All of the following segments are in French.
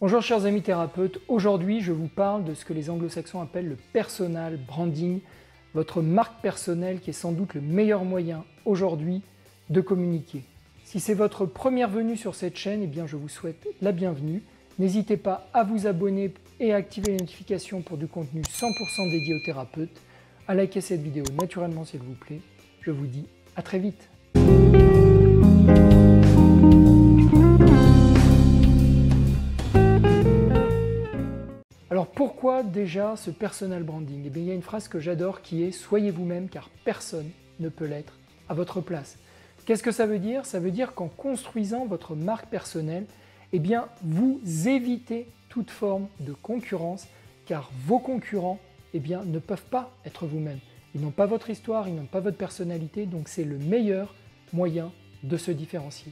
Bonjour chers amis thérapeutes, aujourd'hui je vous parle de ce que les anglo-saxons appellent le personal branding, votre marque personnelle qui est sans doute le meilleur moyen aujourd'hui de communiquer. Si c'est votre première venue sur cette chaîne, eh bien je vous souhaite la bienvenue. N'hésitez pas à vous abonner et à activer les notifications pour du contenu 100% dédié aux thérapeutes, à liker cette vidéo naturellement s'il vous plaît. Je vous dis à très vite. Alors pourquoi déjà ce personal branding? Eh bien, il y a une phrase que j'adore qui est « Soyez vous-même car personne ne peut l'être à votre place ». Qu'est-ce que ça veut dire? Ça veut dire qu'en construisant votre marque personnelle, eh bien, vous évitez toute forme de concurrence car vos concurrents eh bien, ne peuvent pas être vous-même. Ils n'ont pas votre histoire, ils n'ont pas votre personnalité, donc c'est le meilleur moyen de se différencier.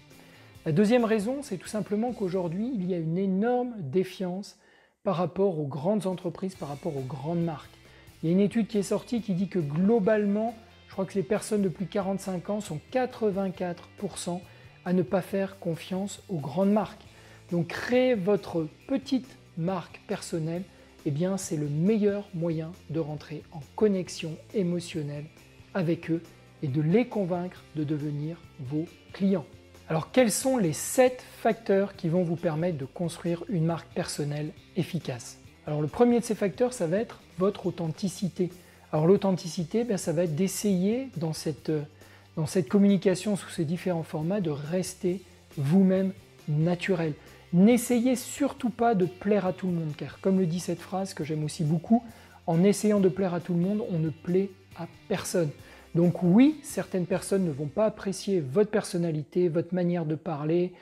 La deuxième raison, c'est tout simplement qu'aujourd'hui, il y a une énorme défiance par rapport aux grandes entreprises, par rapport aux grandes marques. Il y a une étude qui est sortie qui dit que globalement, je crois que les personnes de plus de 45 ans sont 84% à ne pas faire confiance aux grandes marques. Donc créer votre petite marque personnelle, eh bien c'est le meilleur moyen de rentrer en connexion émotionnelle avec eux et de les convaincre de devenir vos clients. Alors quels sont les 7 facteurs qui vont vous permettre de construire une marque personnelle efficace? Alors le premier de ces facteurs, ça va être votre authenticité. Alors l'authenticité, ça va être d'essayer dans cette communication sous ces différents formats de rester vous-même naturel. N'essayez surtout pas de plaire à tout le monde, car comme le dit cette phrase que j'aime aussi beaucoup, en essayant de plaire à tout le monde, on ne plaît à personne. Donc oui, certaines personnes ne vont pas apprécier votre personnalité, votre manière de parler,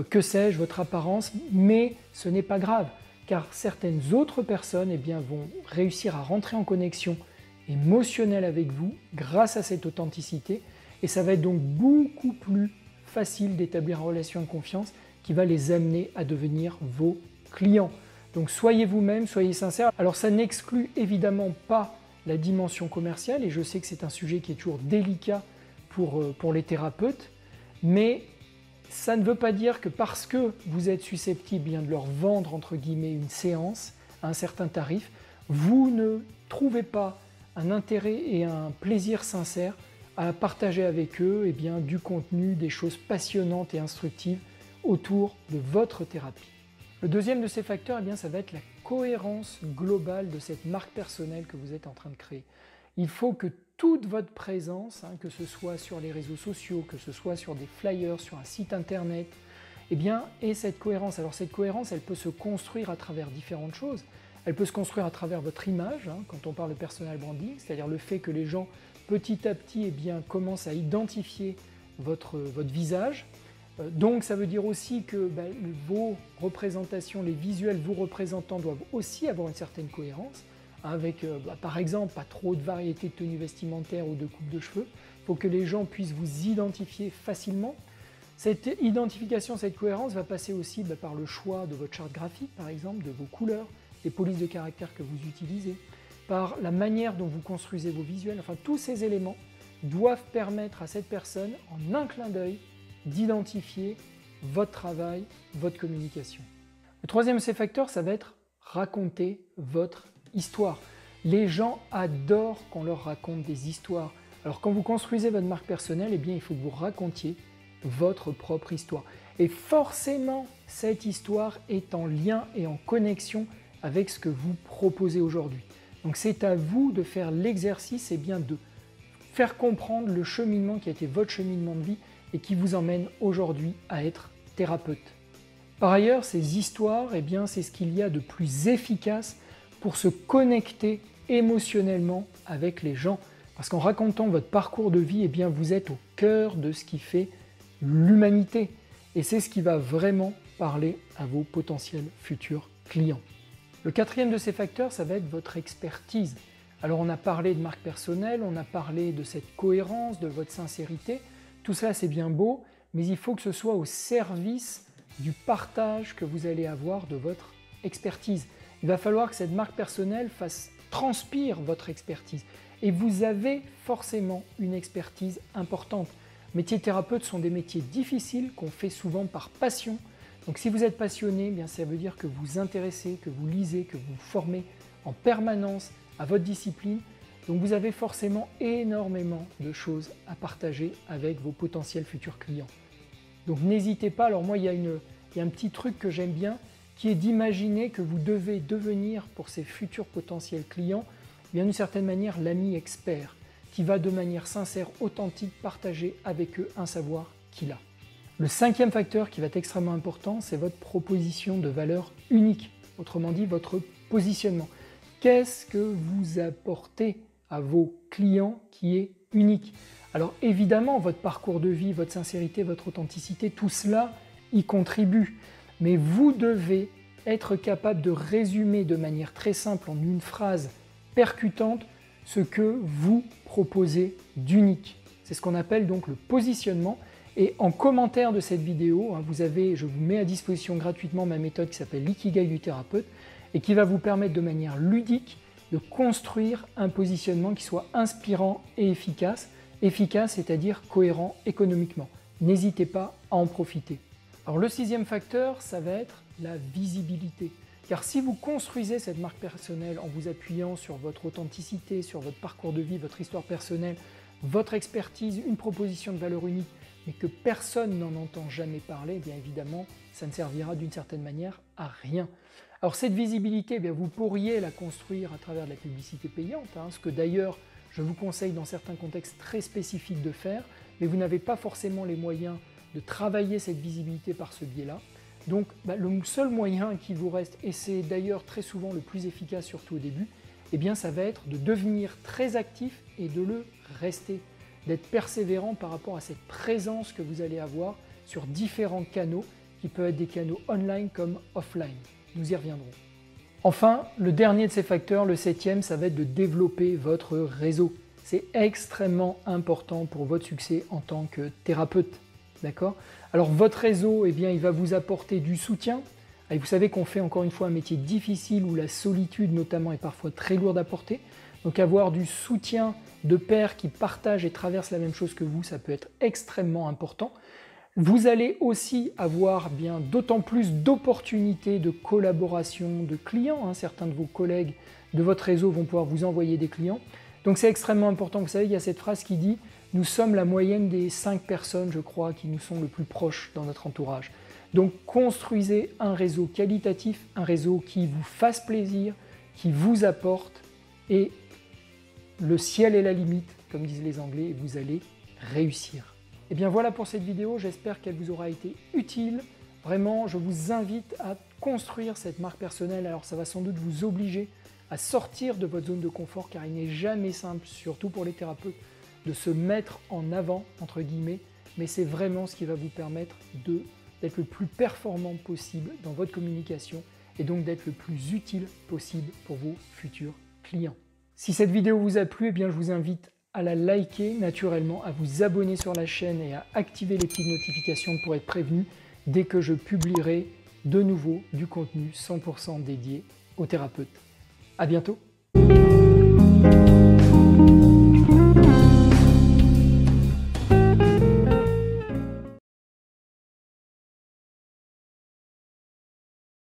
que sais-je, votre apparence, mais ce n'est pas grave, car certaines autres personnes vont réussir à rentrer en connexion émotionnelle avec vous grâce à cette authenticité, et ça va être donc beaucoup plus facile d'établir une relation de confiance qui va les amener à devenir vos clients. Donc soyez vous-même, soyez sincère. Alors ça n'exclut évidemment pas la dimension commerciale, et je sais que c'est un sujet qui est toujours délicat pour les thérapeutes, mais ça ne veut pas dire que parce que vous êtes susceptible de leur vendre entre guillemets une séance à un certain tarif, vous ne trouvez pas un intérêt et un plaisir sincère à partager avec eux du contenu, des choses passionnantes et instructives autour de votre thérapie. Le deuxième de ces facteurs, ça va être la cohérence globale de cette marque personnelle que vous êtes en train de créer. Il faut que toute votre présence, que ce soit sur les réseaux sociaux, que ce soit sur des flyers, sur un site internet, ait cette cohérence. Alors cette cohérence, elle peut se construire à travers différentes choses. Elle peut se construire à travers votre image, quand on parle de personal branding, c'est-à-dire le fait que les gens petit à petit commencent à identifier votre visage. Donc ça veut dire aussi que vos représentations, les visuels vous représentant doivent aussi avoir une certaine cohérence, avec par exemple pas trop de variété de tenues vestimentaires ou de coupe de cheveux. Il faut que les gens puissent vous identifier facilement. Cette identification, cette cohérence va passer aussi par le choix de votre charte graphique par exemple, de vos couleurs, des polices de caractère que vous utilisez, par la manière dont vous construisez vos visuels. Enfin tous ces éléments doivent permettre à cette personne en un clin d'œil d'identifier votre travail, votre communication. Le troisième de ces facteurs, ça va être raconter votre histoire. Les gens adorent qu'on leur raconte des histoires. Alors quand vous construisez votre marque personnelle, il faut que vous racontiez votre propre histoire. Et forcément, cette histoire est en lien et en connexion avec ce que vous proposez aujourd'hui. Donc c'est à vous de faire l'exercice de faire comprendre le cheminement qui a été votre cheminement de vie et qui vous emmène aujourd'hui à être thérapeute. Par ailleurs, ces histoires, c'est ce qu'il y a de plus efficace pour se connecter émotionnellement avec les gens. Parce qu'en racontant votre parcours de vie, vous êtes au cœur de ce qui fait l'humanité. Et c'est ce qui va vraiment parler à vos potentiels futurs clients. Le quatrième de ces facteurs, ça va être votre expertise. Alors on a parlé de marque personnelle, on a parlé de cette cohérence, de votre sincérité. Tout cela c'est bien beau, mais il faut que ce soit au service du partage que vous allez avoir de votre expertise. Il va falloir que cette marque personnelle transpire votre expertise. Et vous avez forcément une expertise importante. Métiers thérapeutes sont des métiers difficiles qu'on fait souvent par passion, Donc si vous êtes passionné, eh bien ça veut dire que vous vous intéressez, que vous lisez, que vous vous formez en permanence à votre discipline. Donc vous avez forcément énormément de choses à partager avec vos potentiels futurs clients. Donc n'hésitez pas, alors moi il y a un petit truc que j'aime bien qui est d'imaginer que vous devez devenir pour ces futurs potentiels clients, bien d'une certaine manière l'ami expert qui va de manière sincère, authentique partager avec eux un savoir qu'il a. Le cinquième facteur qui va être extrêmement important, c'est votre proposition de valeur unique, autrement dit votre positionnement. Qu'est-ce que vous apportez à vos clients qui est unique? Alors évidemment, votre parcours de vie, votre sincérité, votre authenticité, tout cela y contribue. Mais vous devez être capable de résumer de manière très simple en une phrase percutante ce que vous proposez d'unique. C'est ce qu'on appelle donc le positionnement. Et en commentaire de cette vidéo, je vous mets à disposition gratuitement ma méthode qui s'appelle l'Ikigai du thérapeute et qui va vous permettre de manière ludique de construire un positionnement qui soit inspirant et efficace. Efficace, c'est-à-dire cohérent économiquement. N'hésitez pas à en profiter. Alors le sixième facteur, ça va être la visibilité. Car si vous construisez cette marque personnelle en vous appuyant sur votre authenticité, sur votre parcours de vie, votre histoire personnelle, votre expertise, une proposition de valeur unique, mais que personne n'en entend jamais parler, bien évidemment, ça ne servira d'une certaine manière à rien. Alors cette visibilité, vous pourriez la construire à travers de la publicité payante, ce que d'ailleurs je vous conseille dans certains contextes très spécifiques de faire, mais vous n'avez pas forcément les moyens de travailler cette visibilité par ce biais-là. Donc le seul moyen qui vous reste, et c'est d'ailleurs très souvent le plus efficace surtout au début, ça va être de devenir très actif et de le rester, d'être persévérant par rapport à cette présence que vous allez avoir sur différents canaux qui peuvent être des canaux online comme offline. Nous y reviendrons. Enfin, le dernier de ces facteurs, le septième, ça va être de développer votre réseau. C'est extrêmement important pour votre succès en tant que thérapeute. D'accord ? Alors votre réseau, il va vous apporter du soutien. Et vous savez qu'on fait encore une fois un métier difficile où la solitude notamment est parfois très lourde à porter. Donc avoir du soutien de pairs qui partagent et traversent la même chose que vous, ça peut être extrêmement important. Vous allez aussi avoir d'autant plus d'opportunités de collaboration de clients. Certains de vos collègues de votre réseau vont pouvoir vous envoyer des clients. Donc c'est extrêmement important. Vous savez, il y a cette phrase qui dit « Nous sommes la moyenne des 5 personnes, je crois, qui nous sont le plus proches dans notre entourage ». Donc construisez un réseau qualitatif, un réseau qui vous fasse plaisir, qui vous apporte et le ciel est la limite, comme disent les Anglais, et vous allez réussir. Et bien voilà pour cette vidéo, j'espère qu'elle vous aura été utile. Vraiment, je vous invite à construire cette marque personnelle. Alors ça va sans doute vous obliger à sortir de votre zone de confort car il n'est jamais simple, surtout pour les thérapeutes, de se mettre en avant, entre guillemets, mais c'est vraiment ce qui va vous permettre d'être le plus performant possible dans votre communication et donc d'être le plus utile possible pour vos futurs clients. Si cette vidéo vous a plu, je vous invite à la liker naturellement, à vous abonner sur la chaîne et à activer les petites notifications pour être prévenu dès que je publierai de nouveau du contenu 100% dédié aux thérapeutes. À bientôt!